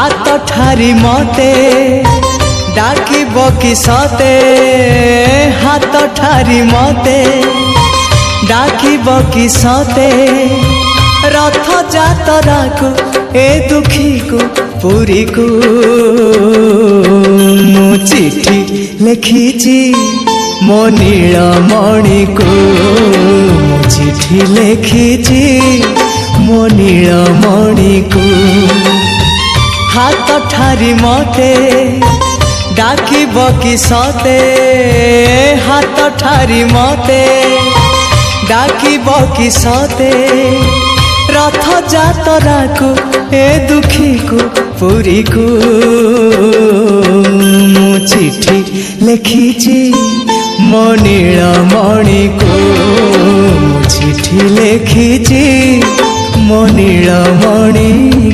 हाथ ठारी मते डाकिब कि सते हाथ ठारी मते डाकिब कि सते रथ जातरा को ए दुखी को पुरी को मु चिठी लिखिची मो नीलमणि को मु चिठी लिखिची मो नीलमणि को हाथ ठारी मते डाकिब कि सते हाथ ठारी मते डाकिब कि सते रथ जातरा को ए दुखी को पुरी को मु चिठी लिखिची मो नीलमणि को मु चिठी लिखिची मो नीलमणि